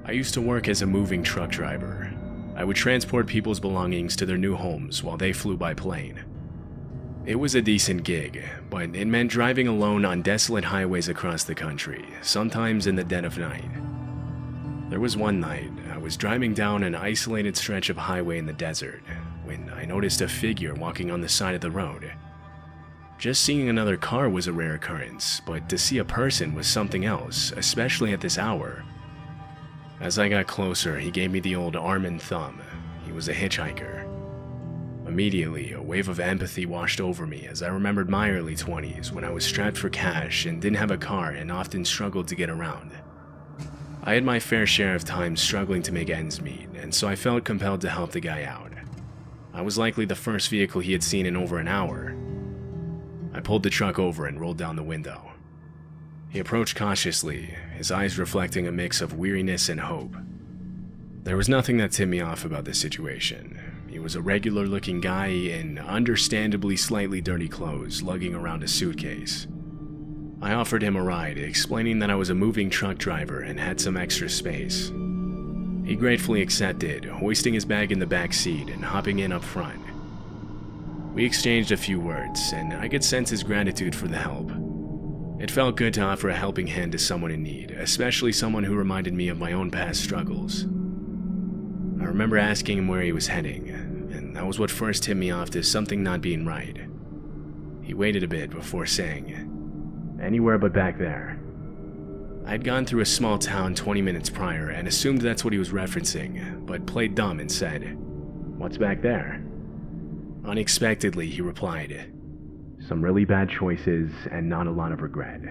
I used to work as a moving truck driver. I would transport people's belongings to their new homes while they flew by plane. It was a decent gig, but it meant driving alone on desolate highways across the country, sometimes in the dead of night. There was one night, I was driving down an isolated stretch of highway in the desert when I noticed a figure walking on the side of the road. Just seeing another car was a rare occurrence, but to see a person was something else, especially at this hour. As I got closer, he gave me the old arm and thumb. He was a hitchhiker. Immediately, a wave of empathy washed over me as I remembered my early 20s when I was strapped for cash and didn't have a car and often struggled to get around. I had my fair share of time struggling to make ends meet, and so I felt compelled to help the guy out. I was likely the first vehicle he had seen in over an hour. I pulled the truck over and rolled down the window. He approached cautiously, his eyes reflecting a mix of weariness and hope. There was nothing that tipped me off about this situation. He was a regular-looking guy in understandably slightly dirty clothes, lugging around a suitcase. I offered him a ride, explaining that I was a moving truck driver and had some extra space. He gratefully accepted, hoisting his bag in the back seat and hopping in up front. We exchanged a few words, and I could sense his gratitude for the help. It felt good to offer a helping hand to someone in need, especially someone who reminded me of my own past struggles. I remember asking him where he was heading, and that was what first hit me off to something not being right. He waited a bit before saying, "Anywhere but back there." I'd gone through a small town 20 minutes prior and assumed that's what he was referencing, but played dumb and said, "What's back there?" Unexpectedly, he replied, "Some really bad choices and not a lot of regret."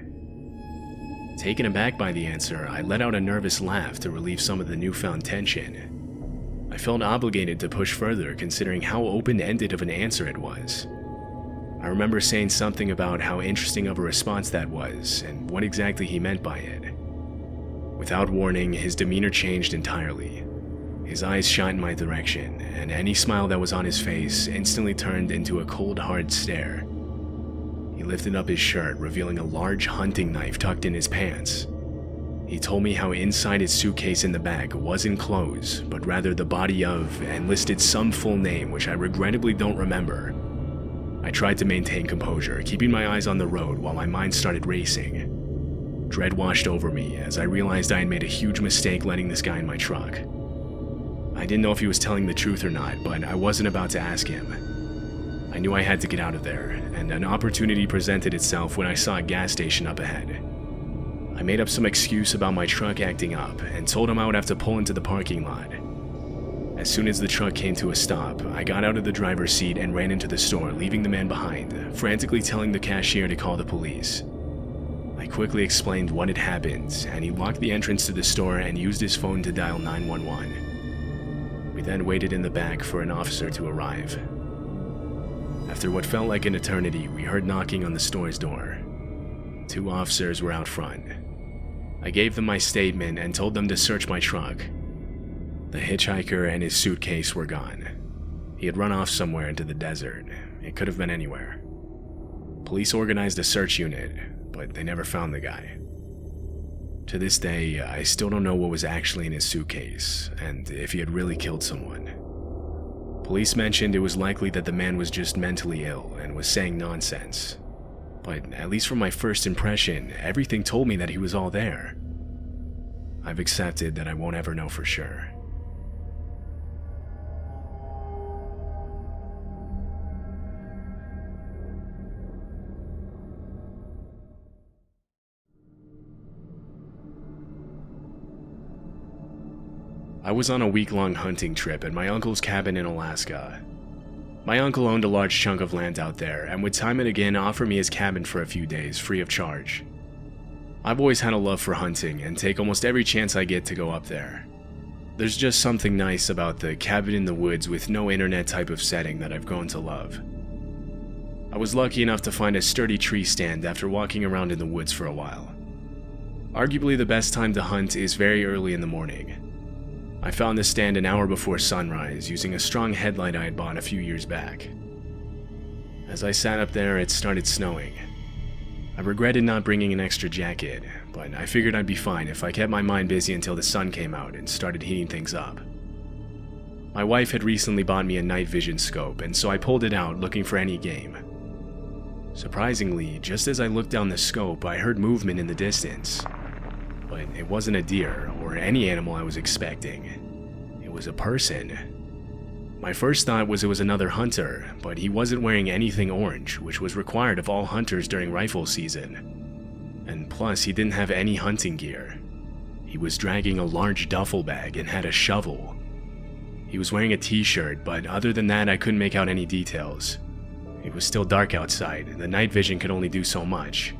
Taken aback by the answer, I let out a nervous laugh to relieve some of the newfound tension. I felt obligated to push further considering how open-ended of an answer it was. I remember saying something about how interesting of a response that was and what exactly he meant by it. Without warning, his demeanor changed entirely. His eyes shot in my direction, and any smile that was on his face instantly turned into a cold, hard stare. He lifted up his shirt, revealing a large hunting knife tucked in his pants. He told me how inside his suitcase in the bag wasn't clothes, but rather the body of, and listed some full name which I regrettably don't remember. I tried to maintain composure, keeping my eyes on the road while my mind started racing. Dread washed over me as I realized I had made a huge mistake letting this guy in my truck. I didn't know if he was telling the truth or not, but I wasn't about to ask him. I knew I had to get out of there, and an opportunity presented itself when I saw a gas station up ahead. I made up some excuse about my truck acting up and told him I would have to pull into the parking lot. As soon as the truck came to a stop, I got out of the driver's seat and ran into the store, leaving the man behind, frantically telling the cashier to call the police. I quickly explained what had happened, and he locked the entrance to the store and used his phone to dial 911. We then waited in the back for an officer to arrive. After what felt like an eternity, we heard knocking on the store's door. 2 officers were out front. I gave them my statement and told them to search my truck. The hitchhiker and his suitcase were gone. He had run off somewhere into the desert. It could have been anywhere. Police organized a search unit, but they never found the guy. To this day, I still don't know what was actually in his suitcase, and if he had really killed someone. Police mentioned it was likely that the man was just mentally ill and was saying nonsense. But at least from my first impression, everything told me that he was all there. I've accepted that I won't ever know for sure. I was on a week-long hunting trip at my uncle's cabin in Alaska. My uncle owned a large chunk of land out there and would time and again offer me his cabin for a few days free of charge. I've always had a love for hunting and take almost every chance I get to go up there. There's just something nice about the cabin in the woods with no internet type of setting that I've grown to love. I was lucky enough to find a sturdy tree stand after walking around in the woods for a while. Arguably the best time to hunt is very early in the morning. I found the stand an hour before sunrise using a strong headlight I had bought a few years back. As I sat up there, it started snowing. I regretted not bringing an extra jacket, but I figured I'd be fine if I kept my mind busy until the sun came out and started heating things up. My wife had recently bought me a night vision scope, and so I pulled it out looking for any game. Surprisingly, just as I looked down the scope, I heard movement in the distance. But it wasn't a deer or any animal I was expecting. It was a person. My first thought was it was another hunter, but he wasn't wearing anything orange, which was required of all hunters during rifle season. And plus, he didn't have any hunting gear. He was dragging a large duffel bag and had a shovel. He was wearing a t-shirt, but other than that I couldn't make out any details. It was still dark outside, and the night vision could only do so much.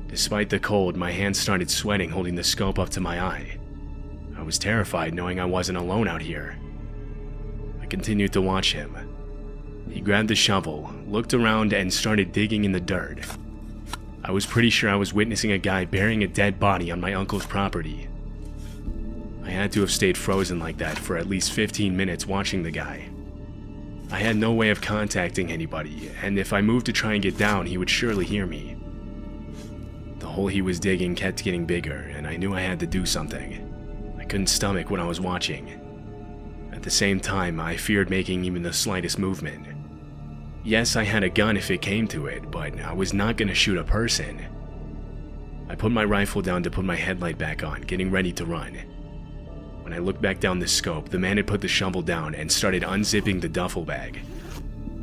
Despite the cold, my hands started sweating holding the scope up to my eye. I was terrified knowing I wasn't alone out here. I continued to watch him. He grabbed the shovel, looked around, and started digging in the dirt. I was pretty sure I was witnessing a guy burying a dead body on my uncle's property. I had to have stayed frozen like that for at least 15 minutes watching the guy. I had no way of contacting anybody, and if I moved to try and get down, he would surely hear me. The hole he was digging kept getting bigger, and I knew I had to do something. I couldn't stomach what I was watching. At the same time, I feared making even the slightest movement. Yes, I had a gun if it came to it, but I was not going to shoot a person. I put my rifle down to put my headlight back on, getting ready to run. When I looked back down the scope, the man had put the shovel down and started unzipping the duffel bag.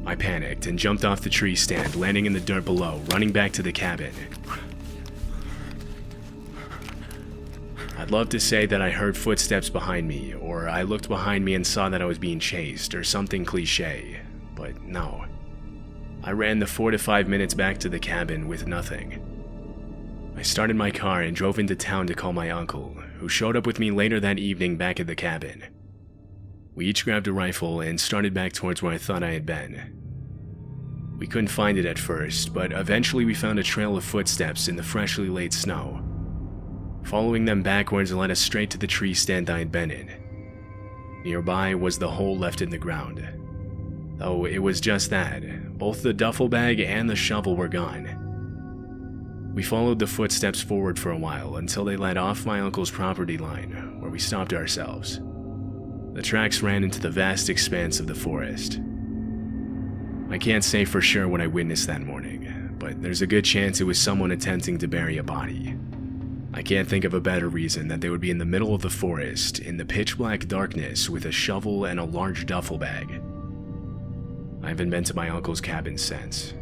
I panicked and jumped off the tree stand, landing in the dirt below, running back to the cabin. I'd love to say that I heard footsteps behind me, or I looked behind me and saw that I was being chased, or something cliche, but no. I ran the 4 to 5 minutes back to the cabin with nothing. I started my car and drove into town to call my uncle, who showed up with me later that evening back at the cabin. We each grabbed a rifle and started back towards where I thought I had been. We couldn't find it at first, but eventually we found a trail of footsteps in the freshly laid snow. Following them backwards led us straight to the tree stand I had been in. Nearby was the hole left in the ground. Though it was just that, both the duffel bag and the shovel were gone. We followed the footsteps forward for a while until they led off my uncle's property line, where we stopped ourselves. The tracks ran into the vast expanse of the forest. I can't say for sure what I witnessed that morning, but there's a good chance it was someone attempting to bury a body. I can't think of a better reason that they would be in the middle of the forest, in the pitch-black darkness, with a shovel and a large duffel bag. I haven't been to my uncle's cabin since.